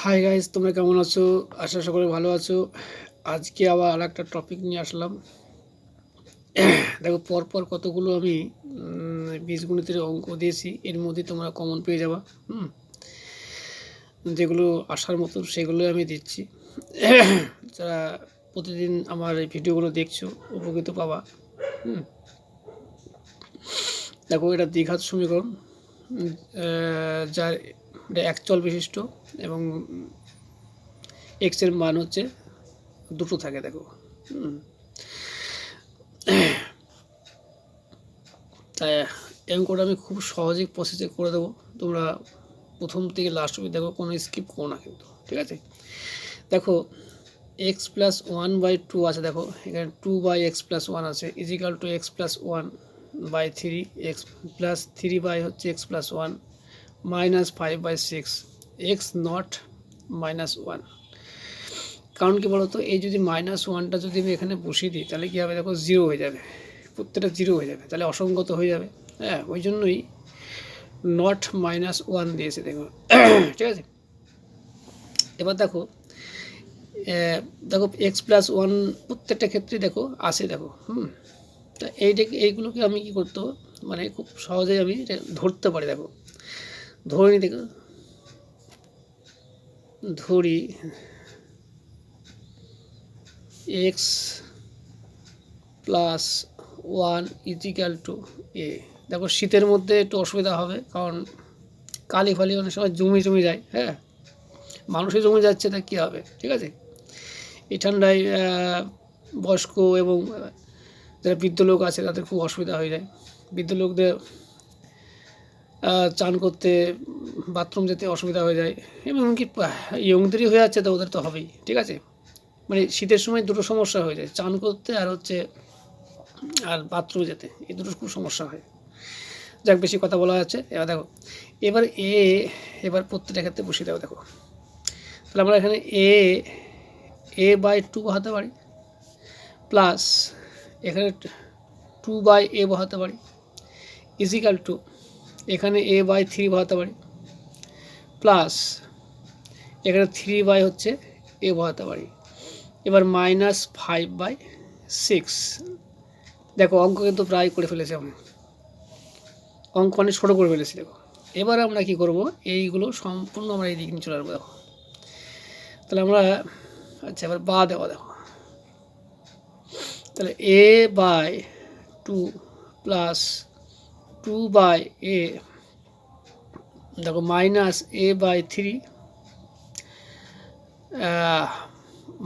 Hi guys, তোমরা কেমন আছো? আশা সকলে ভালো আছো। আজকে আবার আর একটা টপিক নিয়ে আসলাম। দেখো, পরপর কতগুলো আমি বীজগণিতের অঙ্ক দিয়েছি, এর মধ্যে তোমরা কমন পেয়ে যাবা। যেগুলো আসার মতো সেগুলো আমি দিচ্ছি। যারা প্রতিদিন আমার এই ভিডিওগুলো দেখছো উপকৃত পাবা। দেখো, এটা দ্বিঘাত সমীকরণ, যার এটা একচল বিশিষ্ট এবং এক্সের মান হচ্ছে দুটো থাকে। দেখো, তাই অঙ্কটা আমি খুব সহজেই প্রসেসে করে দেবো। তোমরা প্রথম থেকে লাস্ট অবধি দেখো, কোনো স্কিপ করো না কিন্তু, ঠিক আছে? দেখো, x plus one by two আছে। দেখো এখানে two by x plus one আছে, is equal to x plus one by three, x plus three by হচ্ছে x plus one minus five by six x naught minus one. কারণ কি বলতো, এই যদি মাইনাস ওয়ানটা যদি আমি এখানে বসিয়ে দিই তাহলে কী হবে? দেখো, জিরো হয়ে যাবে, প্রত্যেকটা জিরো হয়ে যাবে, তাহলে অসংগত হয়ে যাবে। হ্যাঁ, ওই জন্যই নট মাইনাস ওয়ান দিয়েছে। দেখো, ঠিক আছে। এবার দেখো, দেখো এক্স প্লাস ওয়ান প্রত্যেকটা ক্ষেত্রে দেখো আসে। দেখো, তা এইগুলোকে আমি কী করতে, মানে খুব সহজেই আমি ধরতে পারি। দেখো, ধরে নি, দেখো ধরি x plus one is equal to a. দেখো, শীতের মধ্যে একটু অসুবিধা হবে, কারণ কালি ফালি অনেক সময় জমে যায়। হ্যাঁ, মানুষের জমে যাচ্ছে, তা কী হবে? ঠিক আছে, এই ঠান্ডায় বয়স্ক এবং যারা বৃদ্ধ লোক আছে তাদের খুব অসুবিধা হয়ে যায়। বৃদ্ধ লোকদের চান করতে, বাথরুম যেতে অসুবিধা হয়ে যায়, এমনকি ইয়ংদেরই হয়ে যাচ্ছে, তো ওদের তো হবেই। ঠিক আছে, মানে শীতের সময় দুটো সমস্যা হয়ে যায়, চান করতে আর আর বাথরুমে যেতে, এই দুটো খুব সমস্যা হয়। যাক, বেশি কথা বলা যাচ্ছে। এবার দেখো, এবার প্রত্যেকটা ক্ষেত্রে বসিয়ে দেবো। দেখো, তাহলে আমরা এখানে এ বাই টু বসাতে পারি, প্লাস এখানে টু বাই এ বসাতে পারি, ইজিক্যাল টু এখানে এ বাই থ্রি বসাতে পারি, প্লাস এখানে থ্রি বাই হচ্ছে এ বসাতে পারি। এবার মাইনাস ফাইভ বাই সিক্স। দেখো, অঙ্ক কিন্তু প্রায় করে ফেলেছি আমি, অঙ্ক অনেক ছোটো করে ফেলেছি। দেখো, এবার আমরা কি করব, এইগুলো সম্পূর্ণ আমরা এই দিকে নিয়ে চলে আসবো। দেখো, তাহলে আমরা আচ্ছা এবার বা দেওয়া। দেখো, তাহলে a by two plus two by a, দেখো minus a by three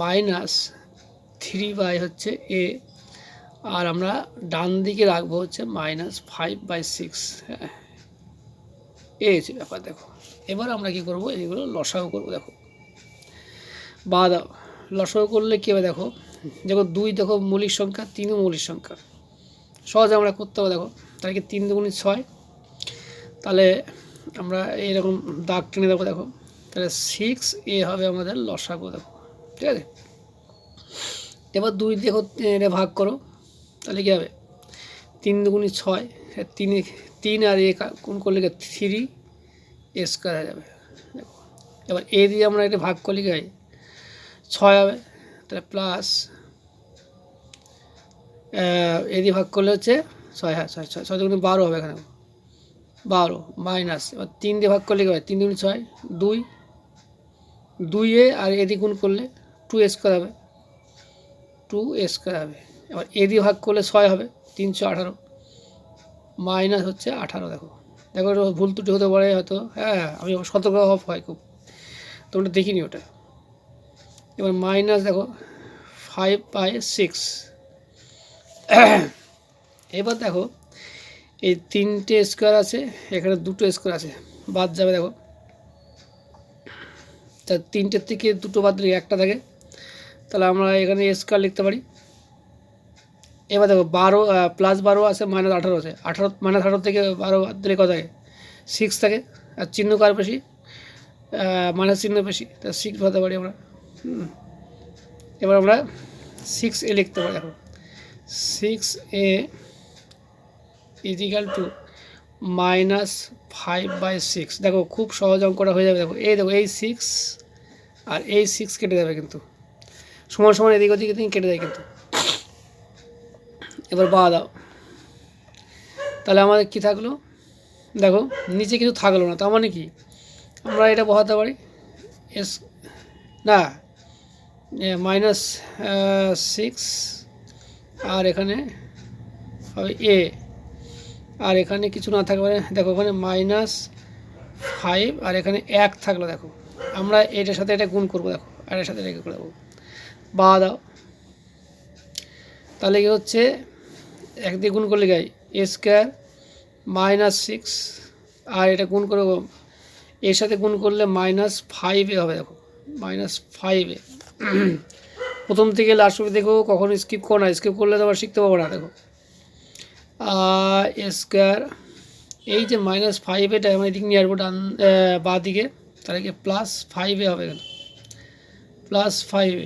minus three by হচ্ছে এ, আর আমরা ডান দিকে রাখবো হচ্ছে মাইনাস ফাইভ বাই সিক্স। হ্যাঁ, এই হচ্ছে ব্যাপার। দেখো, এবার আমরা কি করব, এইগুলো লসাগু করবো। দেখো, বা লসাগু করলে কী হবে? দেখো, দুই দেখো মৌলিক সংখ্যা, তিনও মৌলিক সংখ্যা, সহজে আমরা করতে হবে। দেখো, তাহলে কি তিন দুগুণে ছয়, তাহলে আমরা এইরকম দাগ টেনে দেবো। দেখো, তাহলে সিক্স এ হবে আমাদের লসাগু। দেখো, ঠিক আছে। এবার দুই দেখো এটা ভাগ করো, তাহলে কী হবে? তিন দুগুণে ছয়, তিন আর এ কোন করলে থ্রি এ স্কোয়ার হয়ে যাবে। দেখো, এবার এ দিয়ে আমরা এটা ভাগ করলে কি হয়? ছয় হবে, তাহলে প্লাস এ দিয়ে ভাগ করলে হচ্ছে ছয়। হ্যাঁ, ছয় ছয় ছয় দুগুণে বারো হবে, এখানে বারো, মাইনাস এবার তিন দিয়ে ভাগ করলে কি হয়? তিন দুগুণে ছয়, দুই, দুই এ আর এ দিয়ে গুণ করলে টু এ স্কোয়ার হবে, টু এ স্কোয়ার হবে। এবার এ দিয়ে ভাগ করলে ছয় হবে, 318 মাইনাস হচ্ছে 18। দেখো, দেখো ভুল ত্রুটি হতে পারে হয়তো। হ্যাঁ, আমি সতর্ক অফ হয় খুব, তোমরা দেখিনি ওটা। এবার মাইনাস দেখো ফাইভ বাই সিক্স। এবার দেখো, এই তিনটে স্কোয়ার আছে, এখানে দুটো স্কোয়ার আছে, বাদ যাবে। দেখো, তা তিনটের থেকে দুটো বাদ দিলে একটা থাকে, তাহলে আমরা এখানে স্কোয়ার লিখতে পারি। এবার দেখো, বারো প্লাস বারো আছে, মাইনাস 18 আছে, মাইনাস 18 থেকে বারো বাদ দিলে কত থাকে? সিক্স থাকে, আর চিহ্ন কার বেশি? মাইনাস চিহ্ন বেশি, তা সিক্স বলতে পারি আমরা। এবার আমরা সিক্স এ লিখতে পারি। দেখো, six a is equal to minus five by six. দেখো, খুব সহজ অঙ্কটা হয়ে যাবে। দেখো, এই সিক্স আর এই 6 কেটে যাবে, কিন্তু সমান সমান এদিক ওদিক কেটে যায় কিন্তু। এবার বা দাও, তাহলে আমাদের কি থাকলো দেখো, নিচে কিছু থাকলো না, তার মানে কি আমরা এটা বসাতে পারি এস না -6, আর এখানে হবে এ, আর এখানে কিছু না থাকবে, দেখো ওখানে -5 আর এখানে 1 থাকলো। দেখো আমরা এটার সাথে এটা গুণ করবো, দেখো আর এর সাথে এটা করে দেবো, বা দাও, তাহলে কি হচ্ছে 1 দিয়ে গুণ করলে গাই a² -6, আর এটা গুণ করবো এর সাথে গুণ করলে -5 হবে। দেখো -5 প্রথম থেকে লাস্ট অবধি দেখো, কখনো স্কিপ করো না, স্কিপ করলে তো আবার শিখতে পারবো না। দেখো a², এই যে -5 এটা আমি এদিকে নিয়ে আসবো ডান বাঁ দিকে, তাহলে কি +5 হবে, এখানে +5,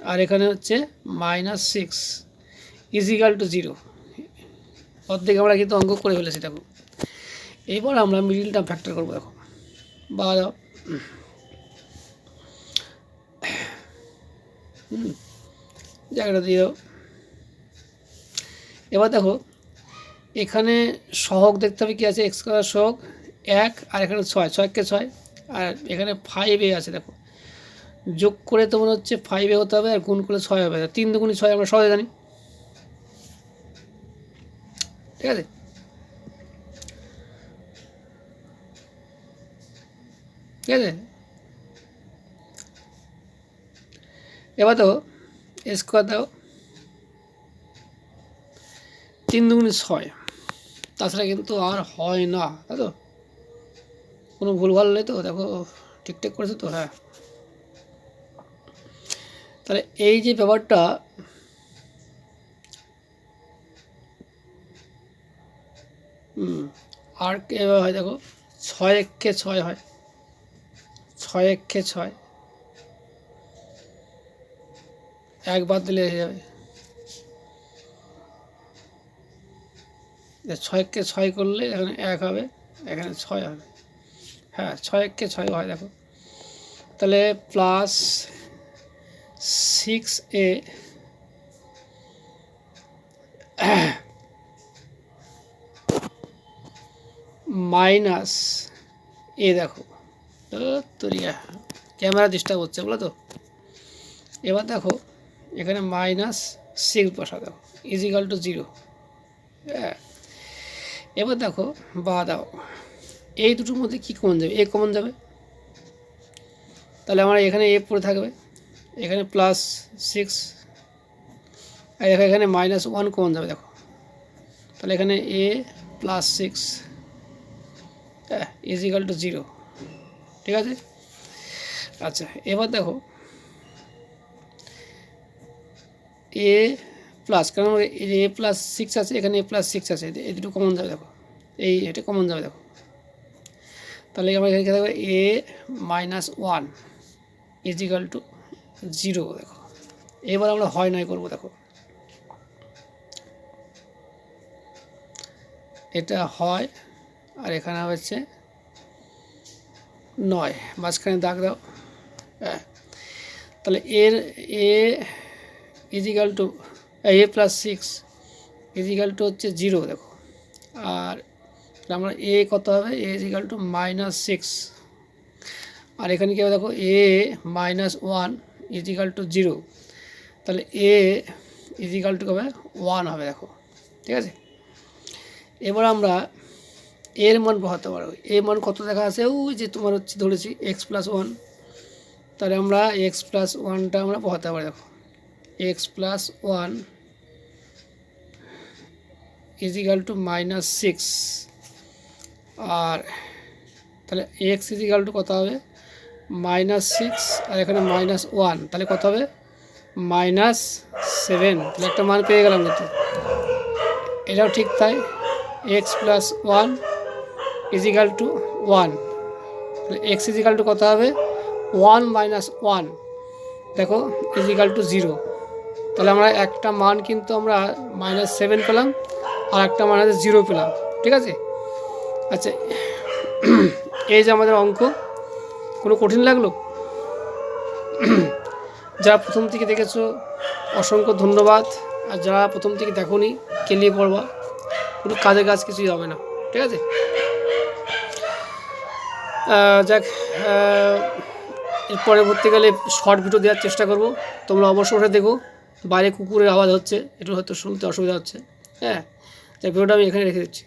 আর এখানে হচ্ছে -6 = 0। অর্ধেক আমরা কিন্তু অঙ্ক করে ফেলেছি। দেখো এইবার আমরা মিডিল টার্ম ফ্যাক্টর করবো। দেখো বা দাও, জায়গাটা দিয়ে দাও। এবার দেখো এখানে সহগ দেখতে হবে কি আছে, x² সহগ 1, আর এখানে 6, 6 কে 6, আর এখানে 5a আছে। দেখো যোগ করে তোমার হচ্ছে 5a হতে হবে, আর গুণ করলে 6 হবে। 3 2 6 আমরা সহজে জানি, ঠিক আছে। ঠিক আছে, এবার দেখো a² দাও, 3 2 6, তাছাড়া কিন্তু আর হয় না, তাই তো? কোনো ভুলভাল নেই তো? দেখো ঠিকঠাক করেছে তো? হ্যাঁ, তাহলে এই যে ব্যাপারটা, আর এবার হয় দেখো 6 1 কে 6 হয়, 6 1 কে 6, 1 বাদ দিলে হয়ে যাবে। 6 কে 6 করলে এখানে 1 হবে, এখানে 6 হবে। হ্যাঁ, 6 1 কে 6 হয়। দেখো তাহলে +6a মাইনাস এ, দেখো তোরিয়া ক্যামেরা ডিস্টার্ব হচ্ছে বলো তো। এবার দেখো এখানে -6 বসা, দেখো = 0। হ্যাঁ, এবার দেখো বা দাও, এই দুটোর মধ্যে কী কমন যাবে? এ কমন যাবে, তাহলে আমার এখানে এ পড়ে থাকবে, এখানে +6, আর এখানে -1 কমন যাবে। দেখো তাহলে এখানে a +6 = 0, ঠিক আছে। আচ্ছা, এবার দেখো a প্লাস, কারণ a+6 আছে, এখানে a+6 আছে, এই দুটো কমন যাবে। দেখো এটা কমন যাবে। দেখো তাহলে আমরা এখানে দেখো a -1 = 0। দেখো এবার আমরা হয় নয় করবো। দেখো এটা হয়, আর এখানে হচ্ছে 9, মাঝখানে দাগ দাও। হ্যাঁ, তাহলে এর a +6 হচ্ছে 0। দেখো আর আমরা a কত হবে, a -6, আর এখানে কি হবে দেখো a -1 = 0, তাহলে a হবে 1 হবে। দেখো ঠিক আছে, এবার আমরা এর মান বসাতে পারবো। এর মান কত দেখা আছে, ওই যে তোমার হচ্ছে ধরেছি x+1, তাহলে আমরা x+1টা আমরা বসাতে পারি। দেখো x+1 = -6, আর তাহলে x কত হবে, -6, আর এখানে -1, তাহলে কত হবে -7। তাহলে একটা মান পেয়ে গেলাম। কিন্তু এটাও ঠিক তাই, x+1 = 1, তাহলে x কত হবে 1 - 1, দেখো = 0। তাহলে আমরা একটা মান কিন্তু আমরা -7 পেলাম, আর একটা মান আছে 0 পেলাম, ঠিক আছে। আচ্ছা, এই যে আমাদের অঙ্ক, কোনো কঠিন লাগলো? যারা প্রথম থেকে দেখেছো অসংখ্য ধন্যবাদ, আর যারা প্রথম থেকে দেখোনি কেলিয়ে পড়বা, কোনো কাজের কাজ কিছুই হবে না, ঠিক আছে। যাক, এর পরবর্তীকালে শর্ট ভিডিও দেওয়ার চেষ্টা করব, তোমরা অবশ্যই দেখো। বাইরে কুকুরের আওয়াজ হচ্ছে, একটু হয়তো শুনতে অসুবিধা হচ্ছে, হ্যাঁ। যাক, ভিডিওটা আমি এখানে রেখে দিচ্ছি।